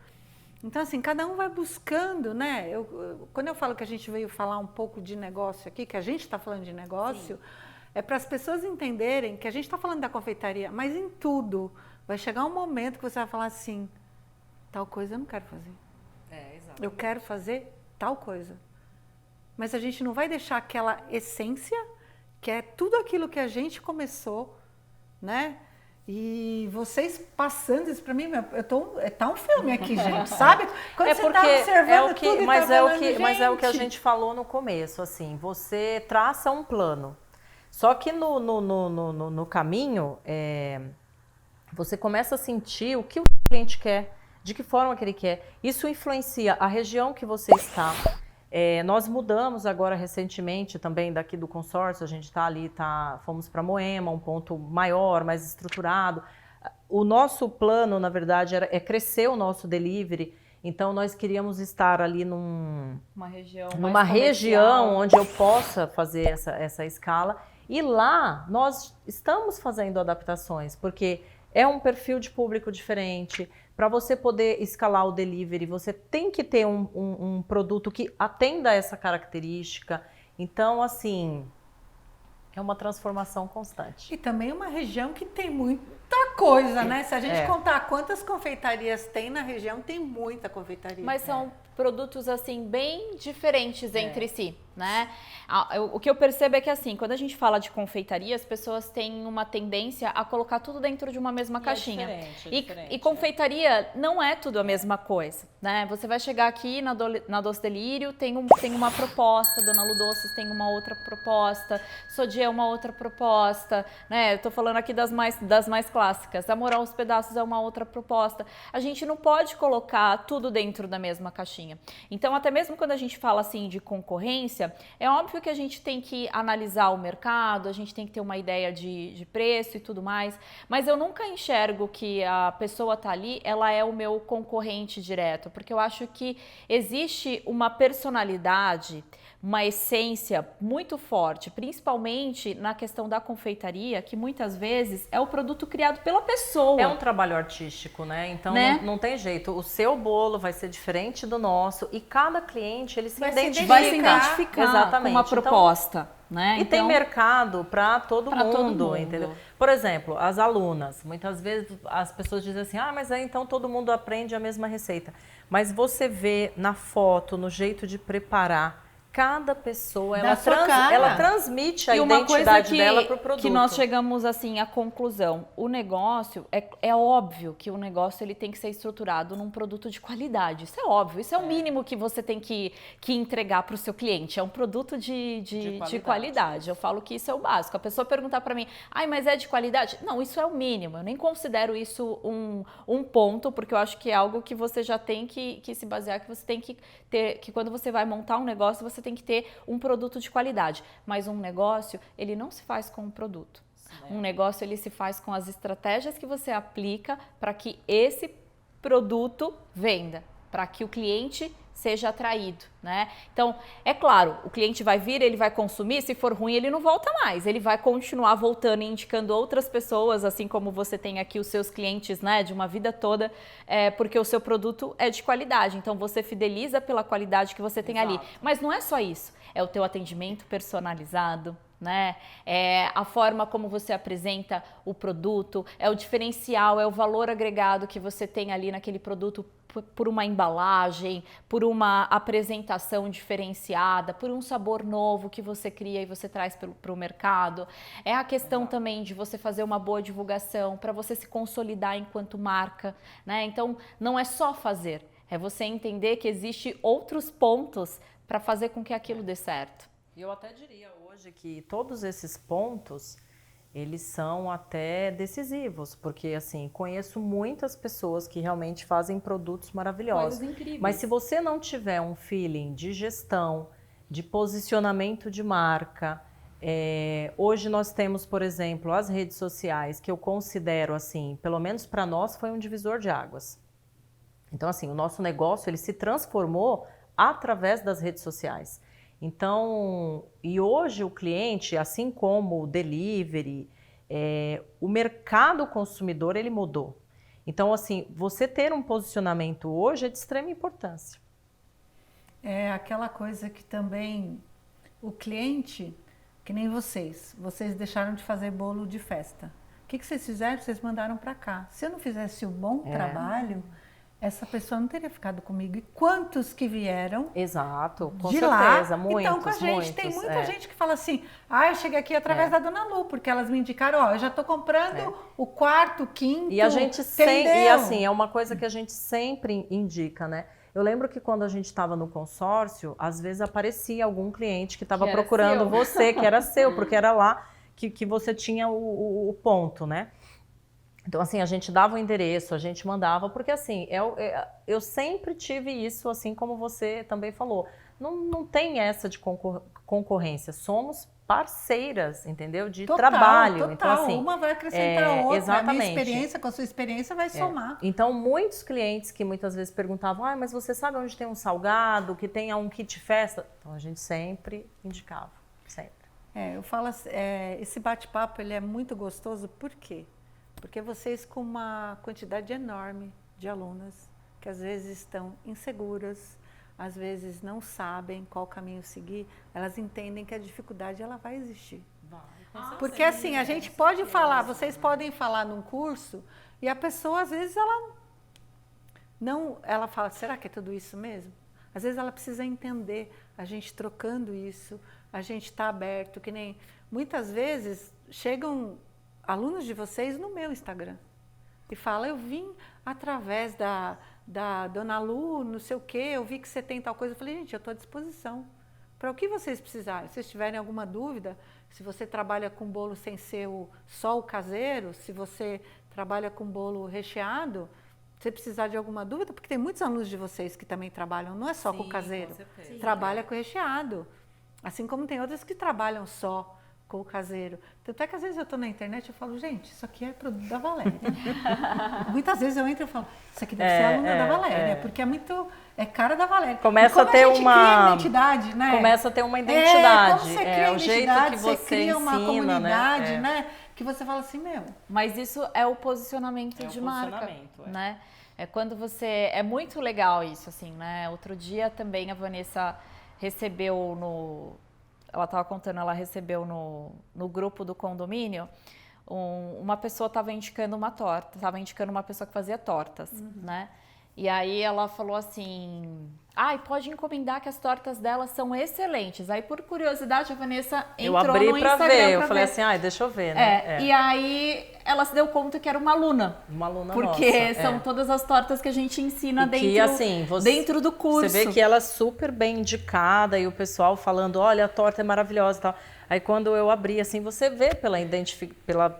Então, assim, cada um vai buscando, né? Quando eu falo que a gente veio falar um pouco de negócio aqui, que a gente está falando de negócio... Sim. É para as pessoas entenderem que a gente está falando da confeitaria, mas em tudo vai chegar um momento que você vai falar assim, tal coisa eu não quero fazer. Exatamente. Eu quero fazer tal coisa. Mas a gente não vai deixar aquela essência, que é tudo aquilo que a gente começou, né? E vocês passando isso para mim, tá um filme aqui, gente, sabe? Quando você tá observando tudo mas é o que a gente falou no começo, assim, você traça um plano. Só que no caminho, você começa a sentir o que o cliente quer, de que forma que ele quer. Isso influencia a região que você está. Nós mudamos agora recentemente também daqui do consórcio, a gente está ali, fomos para Moema, um ponto maior, mais estruturado. O nosso plano, na verdade, é crescer o nosso delivery. Então, nós queríamos estar ali numa região onde eu possa fazer essa escala. E lá, nós estamos fazendo adaptações, porque é um perfil de público diferente. Para você poder escalar o delivery, você tem que ter um produto que atenda a essa característica. Então, assim, é uma transformação constante. E também uma região que tem muita coisa, né? Se a gente contar quantas confeitarias tem na região, tem muita confeitaria. Mas são produtos, assim, bem diferentes entre si, né? O que eu percebo é que, assim, quando a gente fala de confeitaria, as pessoas têm uma tendência a colocar tudo dentro de uma mesma caixinha. E confeitaria não é tudo a mesma coisa, né? Você vai chegar aqui na Doce Delírio, tem uma proposta, Dona Lu Doces tem uma outra proposta, Sodier é uma outra proposta, né? Eu tô falando aqui das mais clássicas. Amor aos Pedaços é uma outra proposta. A gente não pode colocar tudo dentro da mesma caixinha. Então, até mesmo quando a gente fala assim de concorrência, é óbvio que a gente tem que analisar o mercado, a gente tem que ter uma ideia de preço e tudo mais, mas eu nunca enxergo que a pessoa tá ali, ela é o meu concorrente direto, porque eu acho que existe uma personalidade, uma essência muito forte, principalmente na questão da confeitaria, que muitas vezes é o produto criado pela pessoa. É um trabalho artístico, né? Então não tem jeito. O seu bolo vai ser diferente do nosso e cada cliente ele vai se identificar exatamente com uma proposta. Né? E tem mercado para todo mundo, entendeu? Por exemplo, as alunas, muitas vezes as pessoas dizem assim, mas aí então todo mundo aprende a mesma receita. Mas você vê na foto, no jeito de preparar, cada pessoa, Dá sua cara. ela transmite a E uma coisa identidade dela pro produto. que nós chegamos assim à conclusão, o negócio, é óbvio que o negócio ele tem que ser estruturado num produto de qualidade, isso é óbvio, isso é o mínimo que você tem que entregar para o seu cliente, é um produto de qualidade, eu falo que isso é o básico. A pessoa perguntar para mim, ai, mas é de qualidade? Não, isso é o mínimo, eu nem considero isso um ponto, porque eu acho que é algo que você já tem que se basear, que você tem que ter, que quando você vai montar um negócio, você tem que ter um produto de qualidade. Mas um negócio, ele não se faz com um produto. Um negócio, ele se faz com as estratégias que você aplica para que esse produto venda, para que o cliente seja atraído, né? Então, é claro, o cliente vai vir, ele vai consumir, se for ruim, ele não volta mais, ele vai continuar voltando e indicando outras pessoas, assim como você tem aqui os seus clientes, né, de uma vida toda, porque o seu produto é de qualidade, então você fideliza pela qualidade que você tem ali. Mas não é só isso, é o teu atendimento personalizado, né? É a forma como você apresenta o produto, é o diferencial, é o valor agregado que você tem ali naquele produto por uma embalagem, por uma apresentação diferenciada, por um sabor novo que você cria e você traz para o mercado. É a questão também de você fazer uma boa divulgação para você se consolidar enquanto marca, né? Então, não é só fazer, é você entender que existe outros pontos para fazer com que aquilo dê certo. E eu até diria hoje que todos esses pontos, eles são até decisivos, porque assim, conheço muitas pessoas que realmente fazem produtos maravilhosos. Coisas incríveis. Mas se você não tiver um feeling de gestão, de posicionamento de marca, hoje nós temos, por exemplo, as redes sociais, que eu considero assim, pelo menos para nós, foi um divisor de águas. Então assim, o nosso negócio ele se transformou através das redes sociais. Então, e hoje o cliente, assim como o delivery, o mercado consumidor, ele mudou. Então, assim, você ter um posicionamento hoje é de extrema importância. É aquela coisa que também o cliente, que nem vocês deixaram de fazer bolo de festa. O que vocês fizeram? Vocês mandaram para cá. Se eu não fizesse um bom trabalho, essa pessoa não teria ficado comigo. E quantos que vieram? Exato, com de certeza, lá, muitos, então com a gente. muitos, tem muita gente que fala assim, eu cheguei aqui através da Dona Lu, porque elas me indicaram, eu já estou comprando o quarto, o quinto, e a gente sempre, e assim, é uma coisa que a gente sempre indica, né? Eu lembro que quando a gente estava no consórcio, às vezes aparecia algum cliente que estava procurando você, que era seu, porque era lá que você tinha o ponto, né? Então, assim, a gente dava o endereço, a gente mandava, porque assim, eu sempre tive isso, assim como você também falou. Não tem essa de concorrência, somos parceiras, entendeu? De trabalho. Total, então, assim, uma vai acrescentar a outra, exatamente. A minha experiência com a sua experiência vai somar. Então, muitos clientes que muitas vezes perguntavam, mas você sabe onde tem um salgado, que tenha um kit festa? Então, a gente sempre indicava, sempre. Eu falo assim, esse bate-papo ele é muito gostoso, por quê? Porque vocês com uma quantidade enorme de alunas que às vezes estão inseguras, às vezes não sabem qual caminho seguir, elas entendem que a dificuldade ela vai existir. Porque assim, a gente pode falar, vocês podem falar num curso e a pessoa às vezes ela fala, será que é tudo isso mesmo? Às vezes ela precisa entender, a gente trocando isso, a gente está aberto, que nem muitas vezes chegam alunos de vocês no meu Instagram e fala, eu vim através da Dona Lu, não sei o quê, eu vi que você tem tal coisa. Eu falei, gente, eu estou à disposição para o que vocês precisarem. Se vocês tiverem alguma dúvida, se você trabalha com bolo sem ser só o caseiro, se você trabalha com bolo recheado, se precisar de alguma dúvida, porque tem muitos alunos de vocês que também trabalham, não é só com o caseiro, trabalha com o recheado. Assim como tem outras que trabalham só com o caseiro. Tanto é que às vezes eu estou na internet e falo, gente, isso aqui é produto da Valéria. Muitas vezes eu entro e falo, isso aqui deve ser aluna da Valéria, porque é cara da Valéria. Começa a ter uma identidade, né? Começa a ter uma identidade. Como você cria o jeito que você cria uma ensina, comunidade, né? Que você fala assim, Mas isso é o posicionamento de marca, né? É quando você... É muito legal isso, assim, né? Outro dia também a Vanessa recebeu ela estava contando, ela recebeu no grupo do condomínio, uma pessoa estava indicando uma torta, estava indicando uma pessoa que fazia tortas, né? E aí ela falou assim, ai, pode encomendar que as tortas dela são excelentes. Aí, por curiosidade, a Vanessa Eu entrou abri no pra Instagram ver, eu pra falei ver. assim, ai, deixa eu ver, né? E aí ela se deu conta que era uma aluna. Uma aluna Porque nossa, são todas as tortas que a gente ensina E dentro, que, assim, dentro do curso. Você vê que ela é super bem indicada e o pessoal falando, olha, a torta é maravilhosa e tal. Aí quando eu abri, assim, você vê pela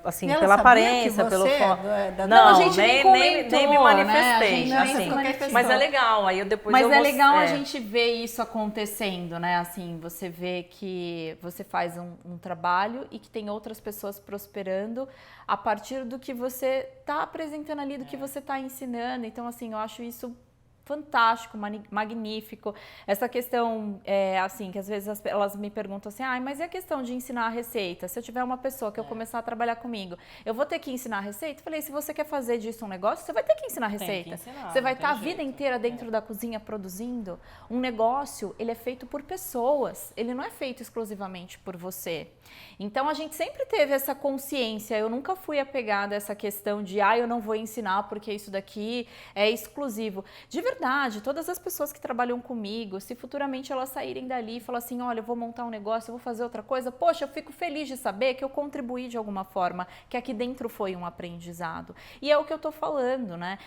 assim, Ela pela sabia aparência, que pelo você foto. Não, a gente nem nem comentou, me né? manifestei. A gente nem assim. se manifestou. Mas é legal, aí eu depois Mas eu é legal a gente ver isso acontecendo, né? Assim, você vê que você faz um trabalho e que tem outras pessoas prosperando a partir do que você está apresentando ali, do que você está ensinando. Então, assim, eu acho isso fantástico, magnífico. Essa questão, assim, que às vezes elas me perguntam assim, mas e a questão de ensinar a receita? Se eu tiver uma pessoa que eu começar a trabalhar comigo, eu vou ter que ensinar a receita? Eu falei, se você quer fazer disso um negócio, você vai ter que ensinar a receita. Você vai estar a vida inteira dentro da cozinha produzindo. Um negócio, ele é feito por pessoas, ele não é feito exclusivamente por você. Então, a gente sempre teve essa consciência, eu nunca fui apegada a essa questão de, eu não vou ensinar porque isso daqui é exclusivo. De verdade, todas as pessoas que trabalham comigo, se futuramente elas saírem dali e falar assim, olha, eu vou montar um negócio, eu vou fazer outra coisa, poxa, eu fico feliz de saber que eu contribuí de alguma forma, que aqui dentro foi um aprendizado. E é o que eu tô falando, né?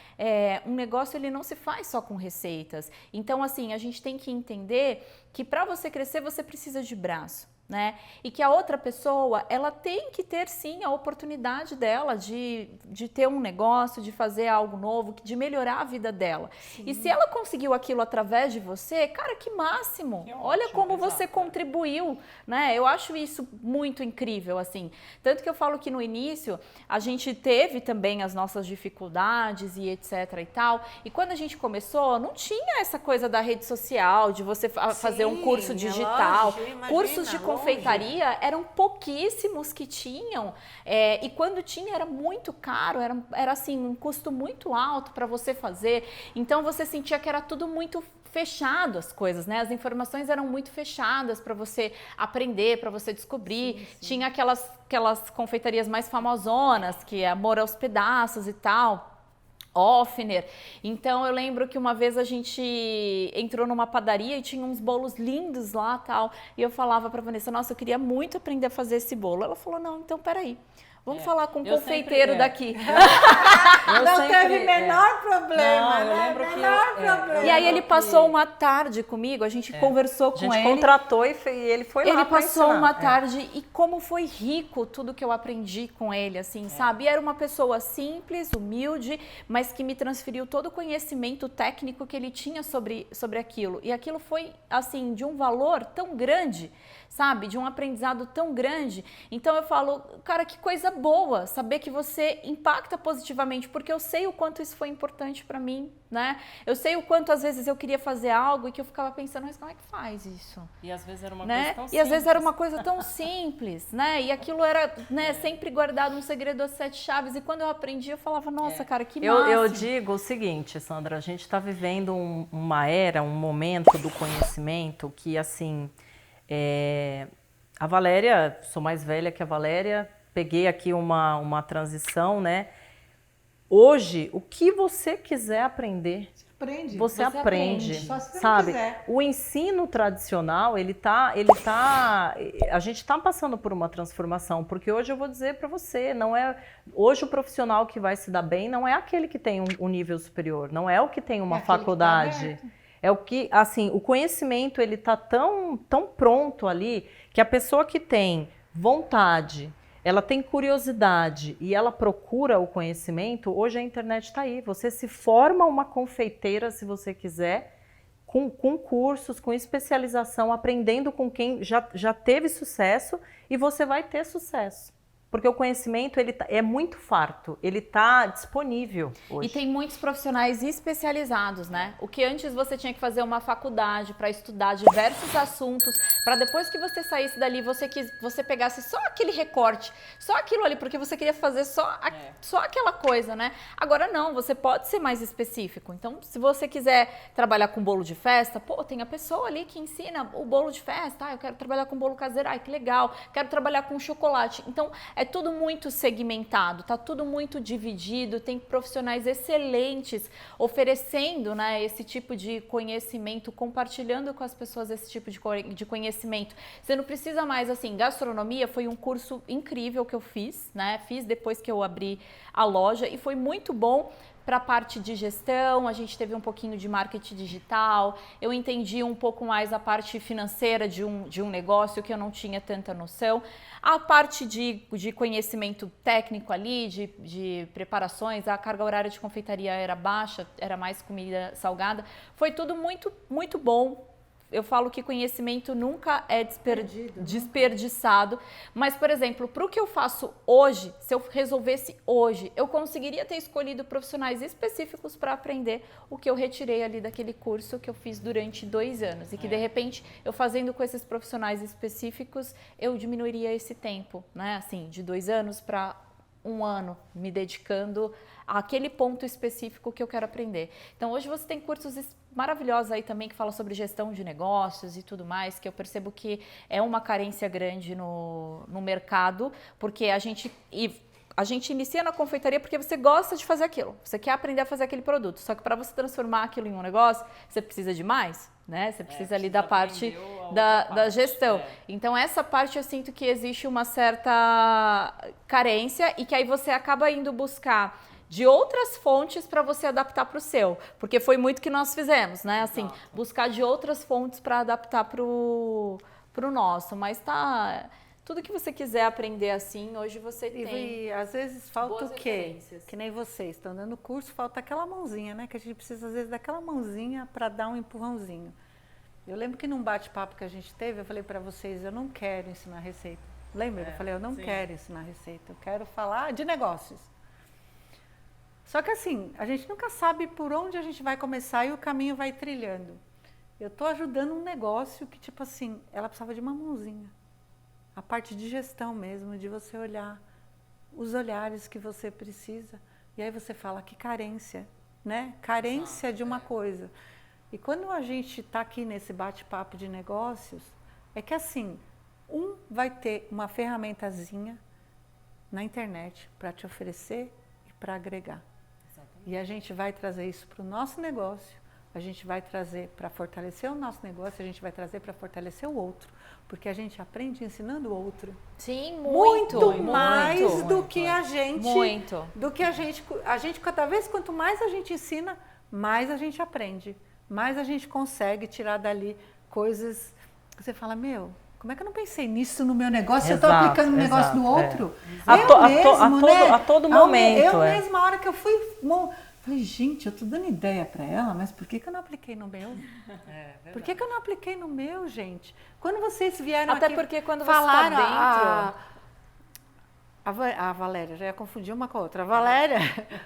Um negócio, ele não se faz só com receitas. Então, assim, a gente tem que entender que para você crescer, você precisa de braço. Né? E que a outra pessoa, ela tem que ter sim a oportunidade dela de ter um negócio, de fazer algo novo, de melhorar a vida dela. Sim. E se ela conseguiu aquilo através de você, cara, que máximo! Que Olha ótimo, como você contribuiu, né? Eu acho isso muito incrível, assim. Tanto que eu falo que no início a gente teve também as nossas dificuldades e etc e tal. E quando a gente começou, não tinha essa coisa da rede social, de você fazer um curso digital, lógico, cursos de confeitaria eram pouquíssimos que tinham, e quando tinha era muito caro, era assim, um custo muito alto para você fazer, então você sentia que era tudo muito fechado as coisas, né? As informações eram muito fechadas para você aprender, para você descobrir. Sim, sim. Tinha aquelas confeitarias mais famosonas, que é Amor aos Pedaços e tal, Offner. Então eu lembro que uma vez a gente entrou numa padaria e tinha uns bolos lindos lá tal, e eu falava pra Vanessa, nossa, eu queria muito aprender a fazer esse bolo. Ela falou, não, então peraí, vamos falar com o confeiteiro daqui. Não teve menor problema, não, né? Menor problema. E aí ele passou uma tarde comigo, a gente conversou com ele. A gente contratou e ele foi lá. Ele passou uma tarde e como foi rico tudo que eu aprendi com ele, assim, sabe? E era uma pessoa simples, humilde, mas que me transferiu todo o conhecimento técnico que ele tinha sobre aquilo. E aquilo foi, assim, de um valor tão grande, sabe? De um aprendizado tão grande. Então eu falo, cara, que coisa boa saber que você impacta positivamente, porque eu sei o quanto isso foi importante para mim, né? Eu sei o quanto às vezes eu queria fazer algo e que eu ficava pensando, mas como é que faz isso? E às vezes era uma né? coisa tão simples. E às vezes era uma coisa tão simples, né? E aquilo era, né, sempre guardado um segredo a 7 chaves. E quando eu aprendi, eu falava, nossa, cara, que máximo. Eu digo o seguinte, Sandra, a gente está vivendo uma era, um momento do conhecimento que, assim, a Valéria, sou mais velha que a Valéria, peguei aqui uma transição, né? Hoje, o que você quiser aprender, você aprende, só se você sabe? quiser. O ensino tradicional, a gente está passando por uma transformação, porque hoje eu vou dizer para você, hoje o profissional que vai se dar bem não é aquele que tem um nível superior, não é o que tem uma faculdade. É o que, assim, o conhecimento ele tá tão pronto ali que a pessoa que tem vontade, ela tem curiosidade e ela procura o conhecimento, hoje a internet está aí. Você se forma uma confeiteira, se você quiser, com cursos, com especialização, aprendendo com quem já teve sucesso e você vai ter sucesso. Porque o conhecimento é muito farto, ele está disponível hoje. E tem muitos profissionais especializados, né? O que antes você tinha que fazer uma faculdade para estudar diversos assuntos, para depois que você saísse dali, você pegasse só aquele recorte, só aquilo ali, porque você queria fazer só aquela coisa, né? Agora não, você pode ser mais específico. Então, se você quiser trabalhar com bolo de festa, pô, tem a pessoa ali que ensina o bolo de festa. Eu quero trabalhar com bolo caseiro, que legal. Quero trabalhar com chocolate. Então, é tudo muito segmentado, tá tudo muito dividido, tem profissionais excelentes oferecendo, né, esse tipo de conhecimento, compartilhando com as pessoas esse tipo de conhecimento. Você não precisa mais, assim, gastronomia foi um curso incrível que eu fiz, né, fiz depois que eu abri a loja e foi muito bom para a parte de gestão, a gente teve um pouquinho de marketing digital, eu entendi um pouco mais a parte financeira de um negócio que eu não tinha tanta noção. A parte de conhecimento técnico ali, de preparações, a carga horária de confeitaria era baixa, era mais comida salgada. Foi tudo muito, muito bom. Eu falo que conhecimento nunca é desperdiçado, mas, por exemplo, para o que eu faço hoje, se eu resolvesse hoje, eu conseguiria ter escolhido profissionais específicos para aprender o que eu retirei ali daquele curso que eu fiz durante 2 anos. E que, de repente, eu fazendo com esses profissionais específicos, eu diminuiria esse tempo, né? Assim, de 2 anos para 1 ano, me dedicando àquele ponto específico que eu quero aprender. Então, hoje você tem cursos maravilhosos aí também que falam sobre gestão de negócios e tudo mais, que eu percebo que é uma carência grande no mercado, porque a gente inicia na confeitaria porque você gosta de fazer aquilo, você quer aprender a fazer aquele produto, só que para você transformar aquilo em um negócio, você precisa de mais, né? Você precisa ali da parte da gestão. Então, essa parte eu sinto que existe uma certa carência e que aí você acaba indo buscar de outras fontes para você adaptar para o seu, porque foi muito que nós fizemos, né? Assim, buscar de outras fontes para adaptar para o nosso, mas tá... Tudo que você quiser aprender assim, hoje você tem. E às vezes falta o quê? Referências. Que nem vocês estão dando curso, falta aquela mãozinha, né? Que a gente precisa às vezes daquela mãozinha para dar um empurrãozinho. Eu lembro que num bate-papo que a gente teve, eu falei para vocês, eu não quero ensinar receita. Lembra? Eu falei, eu não quero ensinar receita, eu quero falar de negócios. Só que assim, a gente nunca sabe por onde a gente vai começar e o caminho vai trilhando. Eu estou ajudando um negócio que, tipo assim, ela precisava de uma mãozinha. A parte de gestão mesmo, de você olhar os olhares que você precisa. E aí você fala que carência, né? Carência de uma coisa. E quando a gente está aqui nesse bate-papo de negócios, é que assim, vai ter uma ferramentazinha na internet para te oferecer e para agregar. E a gente vai trazer isso para o nosso negócio, a gente vai trazer para fortalecer o nosso negócio, a gente vai trazer para fortalecer o outro, porque a gente aprende ensinando o outro. Sim, muito mais do que a gente, muito. do que a gente cada vez quanto mais a gente ensina, mais a gente aprende, mais a gente consegue tirar dali coisas que você fala, meu, como é que eu não pensei nisso no meu negócio? Exato, eu estou aplicando no negócio do outro. A todo momento. Eu mesma, a hora que eu fui... Falei, gente, eu tô dando ideia para ela, mas por que eu não apliquei no meu? Por que eu não apliquei no meu, gente? Quando vocês vieram Até aqui... porque quando falaram, você tá dentro... A Valéria, já ia confundir uma com a outra. A Valéria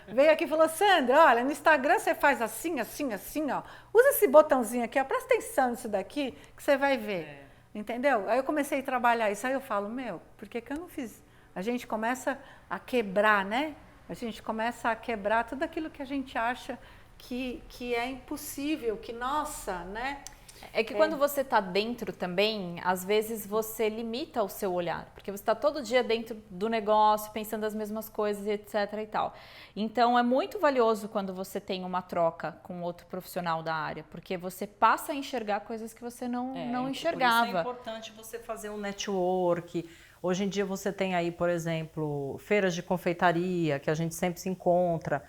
veio aqui e falou, Sandra, olha, no Instagram você faz assim, assim, assim, ó. Usa esse botãozinho aqui, ó, presta atenção nisso daqui, que você vai ver. Entendeu? Aí eu comecei a trabalhar isso, aí eu falo, meu, por que eu não fiz? A gente começa a quebrar, né? A gente começa a quebrar tudo aquilo que a gente acha que é impossível, que nossa, né? É que quando você está dentro também, às vezes você limita o seu olhar, porque você está todo dia dentro do negócio, pensando as mesmas coisas, etc. e tal. Então, é muito valioso quando você tem uma troca com outro profissional da área, porque você passa a enxergar coisas que você não enxergava. Por isso é importante você fazer um network. Hoje em dia você tem aí, por exemplo, feiras de confeitaria, que a gente sempre se encontra.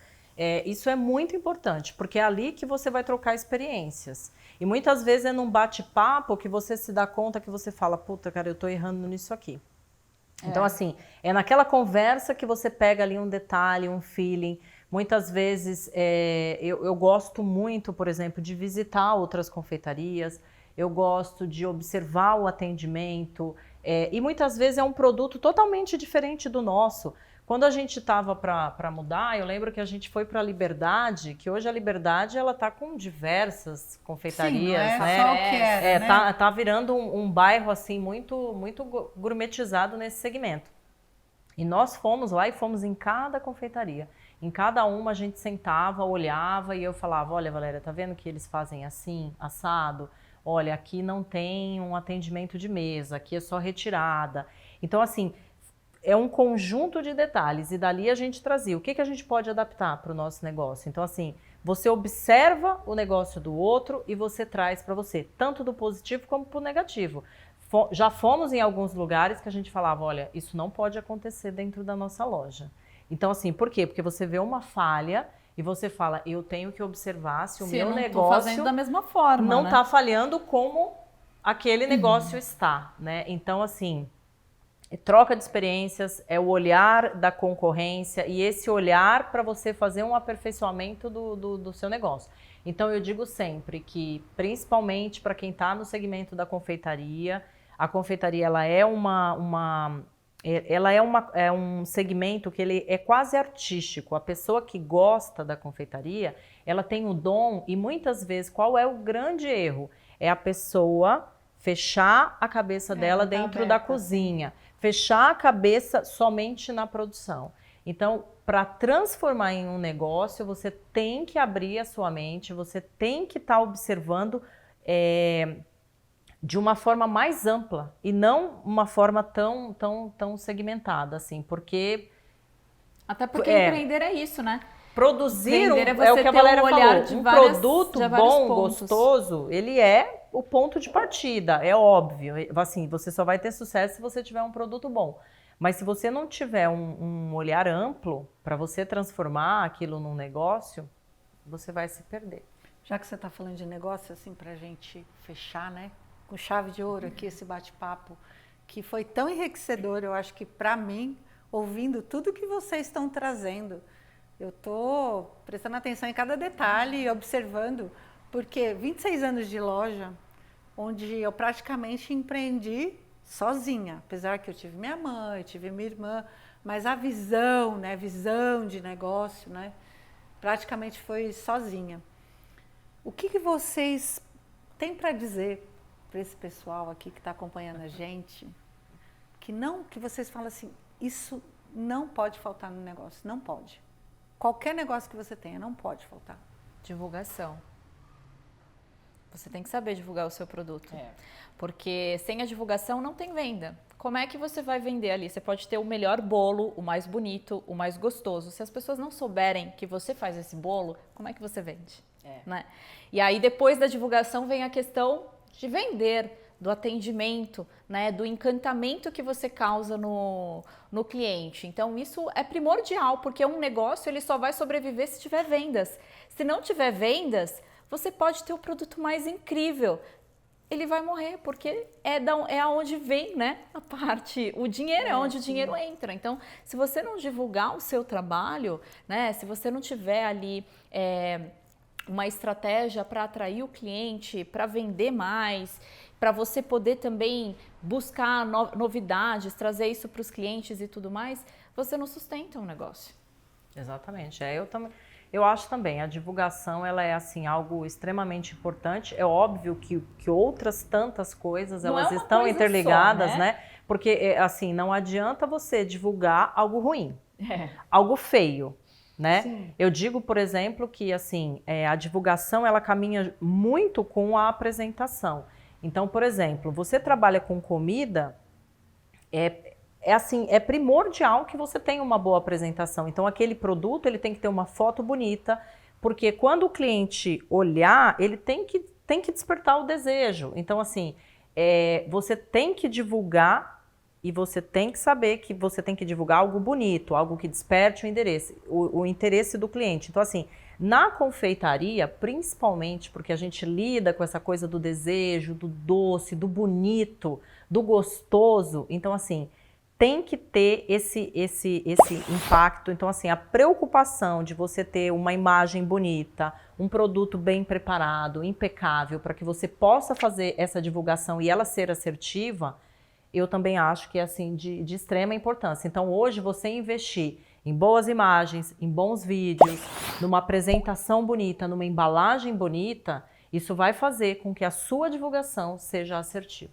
Isso é muito importante, porque é ali que você vai trocar experiências. E muitas vezes é num bate-papo que você se dá conta que você fala, puta, cara, eu tô errando nisso aqui. Então, assim, é naquela conversa que você pega ali um detalhe, um feeling. Muitas vezes eu gosto muito, por exemplo, de visitar outras confeitarias, eu gosto de observar o atendimento, e muitas vezes é um produto totalmente diferente do nosso. Quando a gente estava para mudar, eu lembro que a gente foi para a Liberdade, que hoje a Liberdade ela tá com diversas confeitarias, sim, não é né? só o que era, né? Tá virando um bairro assim muito gourmetizado nesse segmento. E nós fomos lá e fomos em cada confeitaria. Em cada uma a gente sentava, olhava e eu falava, olha, Valéria, tá vendo que eles fazem assim, assado? Olha, aqui não tem um atendimento de mesa, aqui é só retirada. Então, assim, é um conjunto de detalhes e dali a gente trazia o que a gente pode adaptar para o nosso negócio. Então, assim, você observa o negócio do outro e você traz para você, tanto do positivo como do negativo. Já fomos em alguns lugares que a gente falava, olha, isso não pode acontecer dentro da nossa loja. Então, assim, por quê? Porque você vê uma falha e você fala, eu tenho que observar se o meu negócio tô fazendo da mesma forma, não né? está falhando como aquele negócio está, né? Então, assim, troca de experiências, é o olhar da concorrência e esse olhar para você fazer um aperfeiçoamento do seu negócio. Então, eu digo sempre que, principalmente para quem está no segmento da confeitaria, a confeitaria ela é um segmento que ele é quase artístico. A pessoa que gosta da confeitaria, ela tem o dom e muitas vezes qual é o grande erro? É a pessoa fechar a cabeça dela dentro da cozinha, fechar a cabeça somente na produção. Então, para transformar em um negócio, você tem que abrir a sua mente, você tem que estar observando de uma forma mais ampla e não uma forma tão segmentada, assim, porque... Até porque empreender é isso, né? Produzir é o que a Valéria falou, de um várias, produto de vários bom, pontos. gostoso, ele é o ponto de partida, é óbvio. Assim, você só vai ter sucesso se você tiver um produto bom. Mas se você não tiver um olhar amplo para você transformar aquilo num negócio, você vai se perder. Já que você está falando de negócio, assim, para a gente fechar, né? Com chave de ouro aqui, esse bate-papo, que foi tão enriquecedor, eu acho que para mim, ouvindo tudo que vocês estão trazendo, eu estou prestando atenção em cada detalhe e observando, porque 26 anos de loja, onde eu praticamente empreendi sozinha, apesar que eu tive minha mãe, tive minha irmã, mas a visão, né, visão de negócio, né, praticamente foi sozinha. O que vocês têm para dizer para esse pessoal aqui que está acompanhando a gente, que vocês falam assim, isso não pode faltar no negócio, não pode. Qualquer negócio que você tenha, não pode faltar. Divulgação. Você tem que saber divulgar o seu produto. Porque sem a divulgação não tem venda. Como é que você vai vender ali? Você pode ter o melhor bolo, o mais bonito, o mais gostoso. Se as pessoas não souberem que você faz esse bolo, como é que você vende? Né? E aí depois da divulgação vem a questão de vender, do atendimento, né, do encantamento que você causa no cliente. Então isso é primordial, porque um negócio ele só vai sobreviver se tiver vendas. Se não tiver vendas, você pode ter o produto mais incrível, ele vai morrer, porque é aonde vem, né, a parte, o dinheiro é onde o dinheiro entra. Então, se você não divulgar o seu trabalho, né, se você não tiver ali uma estratégia para atrair o cliente, para vender mais, para você poder também buscar novidades, trazer isso para os clientes e tudo mais, você não sustenta um negócio. Exatamente. Eu acho também, a divulgação ela é assim, algo extremamente importante. É óbvio que outras tantas coisas, elas estão interligadas, só, né? Porque assim, não adianta você divulgar algo ruim, algo feio. Né? Eu digo, por exemplo, que assim, a divulgação ela caminha muito com a apresentação. Então, por exemplo, você trabalha com comida, é primordial que você tenha uma boa apresentação. Então, aquele produto ele tem que ter uma foto bonita, porque quando o cliente olhar, ele tem que despertar o desejo. Então, assim, você tem que divulgar. E você tem que saber que você tem que divulgar algo bonito, algo que desperte o interesse do cliente. Então, assim, na confeitaria, principalmente porque a gente lida com essa coisa do desejo, do doce, do bonito, do gostoso. Então, assim, tem que ter esse impacto. Então, assim, a preocupação de você ter uma imagem bonita, um produto bem preparado, impecável, para que você possa fazer essa divulgação e ela ser assertiva, eu também acho que é assim, de extrema importância. Então, hoje, você investir em boas imagens, em bons vídeos, numa apresentação bonita, numa embalagem bonita, isso vai fazer com que a sua divulgação seja assertiva.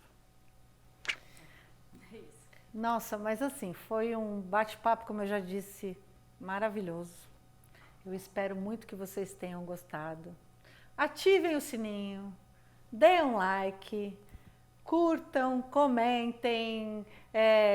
Nossa, mas assim, foi um bate-papo, como eu já disse, maravilhoso. Eu espero muito que vocês tenham gostado. Ativem o sininho, deem um like, curtam, comentem,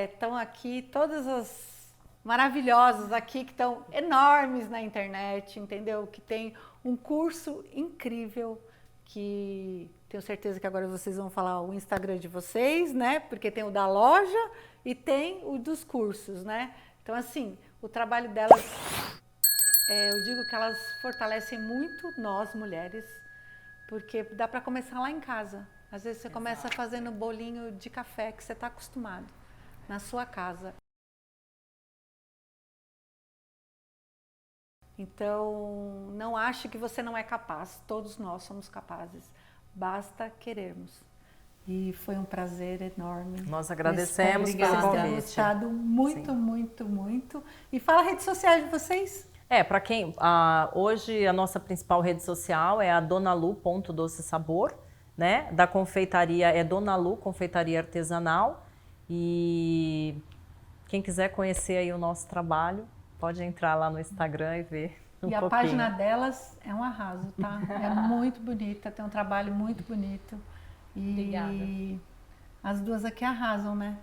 estão aqui todas as maravilhosas aqui que estão enormes na internet, entendeu? Que tem um curso incrível que tenho certeza que agora vocês vão falar o Instagram de vocês, né? Porque tem o da loja e tem o dos cursos, né? Então, assim, o trabalho delas, eu digo que elas fortalecem muito nós, mulheres, porque dá para começar lá em casa. Às vezes você começa fazendo bolinho de café que você está acostumado na sua casa. Então, não ache que você não é capaz. Todos nós somos capazes. Basta querermos. E foi um prazer enorme. Nós agradecemos pelo Vocês convite. têm gostado muito, Sim. muito, muito. E fala a rede social de vocês. Para quem... hoje a nossa principal rede social é a donalu.docesabor, né? Da confeitaria é Dona Lu, confeitaria artesanal. E quem quiser conhecer aí o nosso trabalho, pode entrar lá no Instagram e ver um pouquinho. A página delas é um arraso, tá? É muito bonita, tem um trabalho muito bonito. E Obrigada. as duas aqui arrasam, né?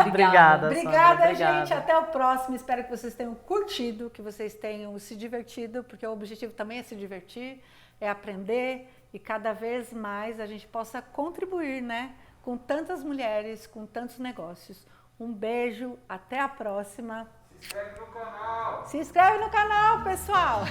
Obrigada, Obrigada, Sandra, gente. Até o próximo. Espero que vocês tenham curtido, que vocês tenham se divertido, porque o objetivo também é se divertir, é aprender e cada vez mais a gente possa contribuir, né? Com tantas mulheres, com tantos negócios. Um beijo, até a próxima. Se inscreve no canal! Se inscreve no canal, pessoal!